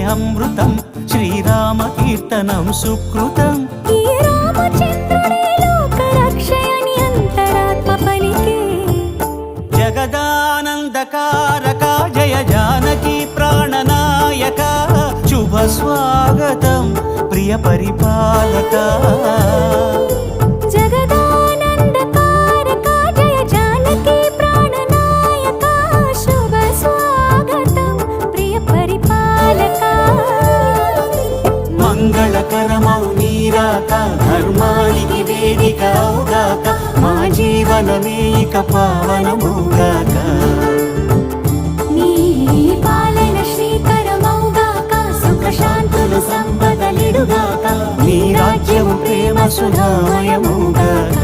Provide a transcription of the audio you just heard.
అమృతం శ్రీరామ కీర్తనం సుకృతం ఈ రామచంద్రుడే లోక రక్షయని అంతరాత్మ పలికే జగదానందకారక జయ జానకి ప్రాణనాయక శుభ స్వాగతం ప్రియ పరిపాలక జగదానందకారక జయ జానకి ప్రాణనాయక శుభ స్వాగతం ప్రియ పరిపాలక మంగళకరమౌ నీరాక ధర్మానికి వేదిక అవుగాక మా జీవనమే ఇక పావనమౌగాక నీ పాలన శ్రీకరమౌగాక సుఖ శాంతులు సంపదలిడుగాక నీ రాజ్యము ప్రేమ సుధామయమౌగాక